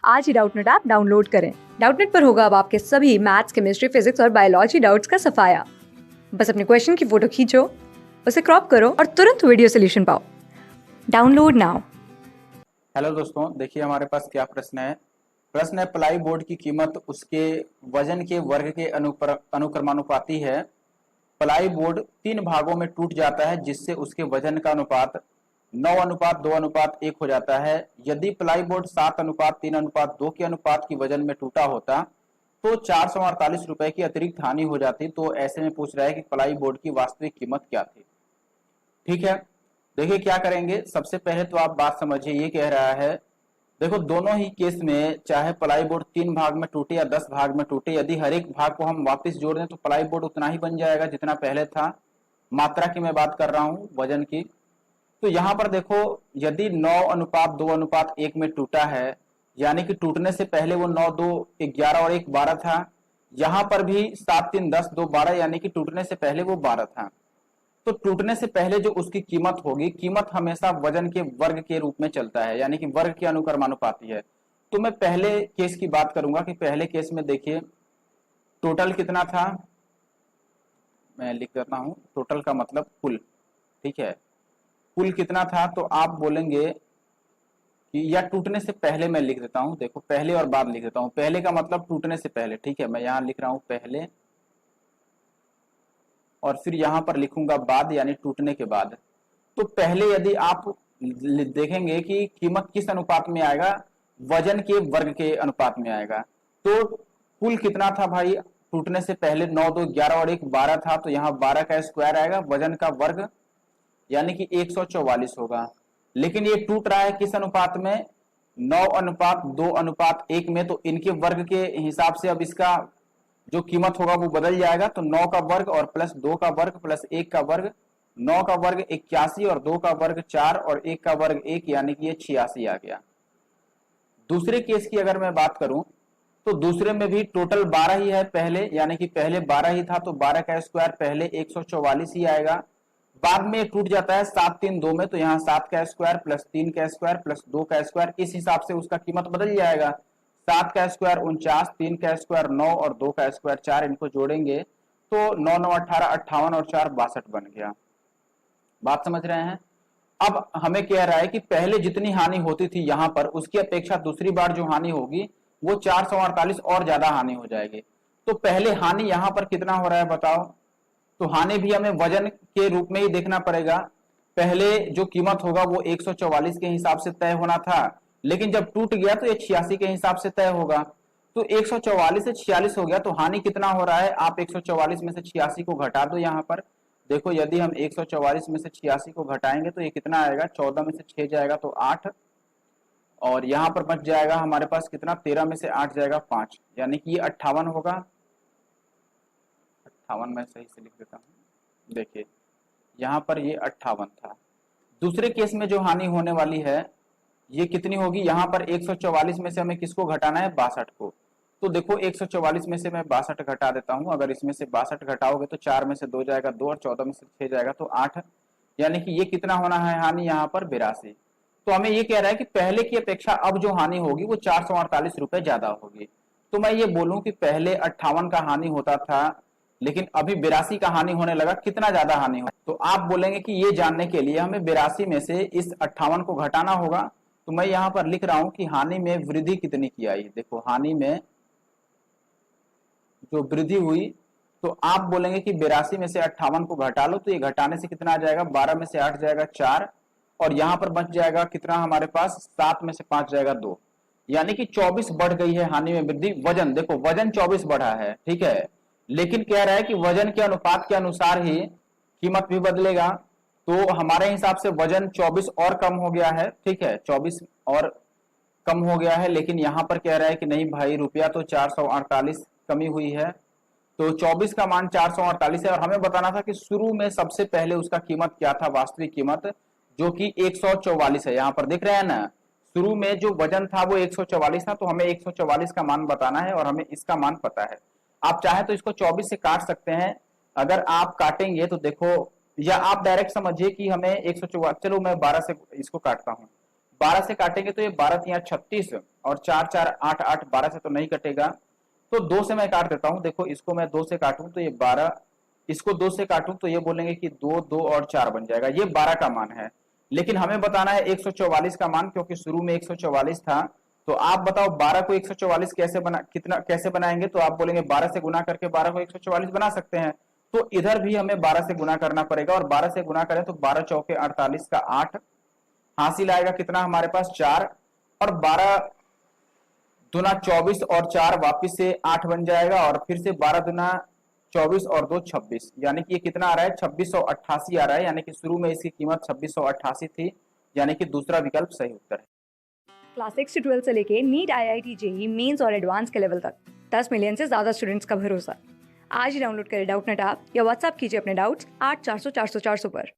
आज ही Doubtnut app download करें। Doubtnut पर होगा अब आपके सभी मैथ्स, केमिस्ट्री, फिजिक्स और बायोलॉजी डाउट्स का सफाया। बस अपने क्वेश्चन की फोटो खींचो, उसे क्रॉप करो और तुरंत वीडियो सोल्यूशन पाओ। Download now. हेलो दोस्तों, देखिए हमारे पास क्या प्रश्न है। प्रश्न है, प्लाई बोर्ड की कीमत उसके वजन के वर्ग के अनुक्रमानुपाती है। प्लाई बोर्ड 3 भागों में टूट जाता है जिससे उसके वजन का अनुपात 9:2:1 हो जाता है। यदि प्लाई बोर्ड 7:3:2 के अनुपात की वजन में टूटा होता तो 448 रुपए की अतिरिक्त हानि हो जाती। तो ऐसे में पूछ रहा है कि प्लाई बोर्ड की वास्तविक कीमत क्या थी। ठीक है, देखिए क्या करेंगे। सबसे पहले तो आप बात समझिए, ये कह रहा है, देखो दोनों ही केस में चाहे प्लाई बोर्ड 3 भाग में टूटे या 10 भाग में टूटे, यदि हर एक भाग को हम वापस जोड़ दें तो प्लाई बोर्ड उतना ही बन जाएगा जितना पहले था। मात्रा की मैं बात कर रहा हूं, वजन की। तो यहां पर देखो, यदि 9:2:1 में टूटा है, यानी कि टूटने से पहले वो 9:2:11 और 1 12 था। यहां पर भी 7:3:10:2:12, यानी कि टूटने से पहले वो 12 था। तो टूटने से पहले जो उसकी कीमत होगी, कीमत हमेशा वजन के वर्ग के रूप में चलता है, यानी कि वर्ग के अनुक्रमानुपाती है। तो मैं पहले केस की बात करूंगा कि पहले केस में देखिए टोटल कितना था। मैं लिख देता हूं, टोटल का मतलब कुल। ठीक है, कुल कितना था, तो आप बोलेंगे कि, या टूटने से पहले मैं लिख देता हूं। देखो पहले और बाद लिख देता हूं। पहले का मतलब टूटने से पहले। ठीक है, मैं यहां लिख रहा हूं पहले, और फिर यहां पर लिखूंगा बाद, यानी टूटने के बाद। तो पहले यदि आप देखेंगे कि कीमत किस अनुपात में आएगा, वजन के वर्ग के अनुपात में आएगा। तो कुल कितना था भाई, टूटने से पहले 9:2:11 और 1 12 था, तो यहाँ 12 का स्क्वायर आएगा, वजन का वर्ग यानी कि 144 होगा। लेकिन ये टूट रहा है किस अनुपात में, 9:2:1 में। तो इनके वर्ग के हिसाब से अब इसका जो कीमत होगा वो बदल जाएगा। तो 9 का वर्ग और प्लस 2 का वर्ग प्लस 1 का वर्ग, 9 का वर्ग 81 और 2 का वर्ग 4 और 1 का वर्ग 1, यानी कि ये 86 आ गया। दूसरे केस की अगर मैं बात करूं तो दूसरे में भी टोटल 12 ही है पहले, यानी कि पहले 12 ही था, तो 12 का स्क्वायर पहले 144 ही आएगा। बाद में टूट जाता है 7:3:2 में, तो यहाँ 7 का स्क्वायर प्लस 3 का स्क्वायर प्लस 2 का स्क्वायर, इस हिसाब से उसका कीमत बदल जाएगा। 7 का स्क्वायर 49, 3 का स्क्वायर 9 और 2 का स्क्वायर 4, इनको जोड़ेंगे तो 9 9 18 58 और 4 62 बन गया। बात समझ रहे हैं। अब हमें कह रहा है कि पहले जितनी हानि होती थी यहां पर, उसकी अपेक्षा दूसरी बार जो हानि होगी वो 448 और ज्यादा हानि हो जाएगी। तो पहले हानि यहां पर कितना हो रहा है बताओ। तो हानि भी हमें वजन के रूप में ही देखना पड़ेगा। पहले जो कीमत होगा वो 144 के हिसाब से तय होना था, लेकिन जब टूट गया तो ये 86 के हिसाब से तय होगा। तो 144 से 46 हो गया, तो हानि कितना हो रहा है, आप 144 में से 86 को घटा दो। यहाँ पर देखो, यदि हम 144 में से 86 को घटाएंगे तो ये कितना आएगा, 14 में से 6 जाएगा तो 8, और यहाँ पर बच जाएगा हमारे पास कितना, 13 में से 8 जाएगा 5, यानी कि ये 58 होगा। 58 मैं सही से लिख देता हूँ। देखिए यहाँ पर ये 58 था। दूसरे केस में जो हानि होने वाली है ये कितनी होगी, यहाँ पर 144 में से हमें किसको घटाना है, 62 को। तो देखो 144 में से मैं 62 घटा देता हूं। अगर इसमें से 62 घटाओगे तो 4 में से 2 जाएगा 2 और 14 में से 6 जाएगा तो 8, यानी कि ये कितना होना है हानि यहाँ पर, 82। तो हमें ये कह रहा है कि पहले की अपेक्षा अब जो हानि होगी वो 448 रुपए ज्यादा होगी। तो मैं ये बोलूं कि पहले 58 का हानि होता था, लेकिन अभी 82 का हानि होने लगा, कितना ज्यादा हानि हो। तो आप बोलेंगे कि ये जानने के लिए हमें 82 में से इस 58 को घटाना होगा। तो मैं यहां पर लिख रहा हूं कि हानि में वृद्धि कितनी की आई। देखो हानि में जो वृद्धि हुई, तो आप बोलेंगे कि 82 में से 58 को घटा लो, तो ये घटाने से कितना आ जाएगा, 12 में से 8 जाएगा 4, और यहां पर बच जाएगा कितना हमारे पास, 7 में से 5 जाएगा 2, यानी कि 24 बढ़ गई है हानि में वृद्धि। वजन देखो, वजन 24 बढ़ा है, ठीक है, लेकिन कह रहा है कि वजन के अनुपात के अनुसार ही कीमत भी बदलेगा। तो हमारे हिसाब से वजन 24 और कम हो गया है, ठीक है, 24 और कम हो गया है। लेकिन यहाँ पर कह रहा है कि नहीं भाई, रुपया तो 448 कमी हुई है। तो 24 का मान 448 है, और हमें बताना था कि शुरू में सबसे पहले उसका कीमत क्या था, वास्तविक कीमत, जो कि 144 है। यहाँ पर देख रहे हैं ना, शुरू में जो वजन था वो 144 था, तो हमें 144 का मान बताना है और हमें इसका मान पता है। आप चाहे तो इसको 24 से काट सकते हैं। अगर आप काटेंगे तो देखो, या आप डायरेक्ट समझिए कि हमें 144, चलो मैं 12 से इसको काटता हूं। 12 से काटेंगे तो ये 12 यहाँ 36 और 4 4 8 8 12 से तो नहीं कटेगा, तो 2 से मैं काट देता हूं। देखो इसको मैं 2 से काटूं तो ये 12, इसको 2 से काटूं तो ये बोलेंगे कि 2 2 और 4 बन जाएगा। ये 12 का मान है, लेकिन हमें बताना है 144 का मान, क्योंकि शुरू में 144 था। तो आप बताओ 12 को 144 कैसे बनाएंगे? तो आप बोलेंगे 12 से गुना करके 12 को 144 बना सकते हैं। तो इधर भी हमें 12 से गुना करना पड़ेगा, और 12 से गुना करें तो 12 चौके 48 का 8 हासिल आएगा कितना हमारे पास 4, और 12 दुना 24 और 4 वापिस से 8 बन जाएगा, और फिर से 12 दुना 24 और 2 26, यानी कि ये कितना आ रहा है 2688 आ रहा है, यानी कि शुरू में इसकी कीमत 2688 थी, यानी कि दूसरा विकल्प सही उत्तर है। क्लास 6 से 12 से लेके नीट, IIT, जेईई मेंस और एडवांस के लेवल तक 10 मिलियन से ज्यादा स्टूडेंट्स का भरोसा। आज ही डाउनलोड करें डाउटनेट ऐप या व्हाट्सएप कीजिए अपने डाउट्स 8400 400 400 पर।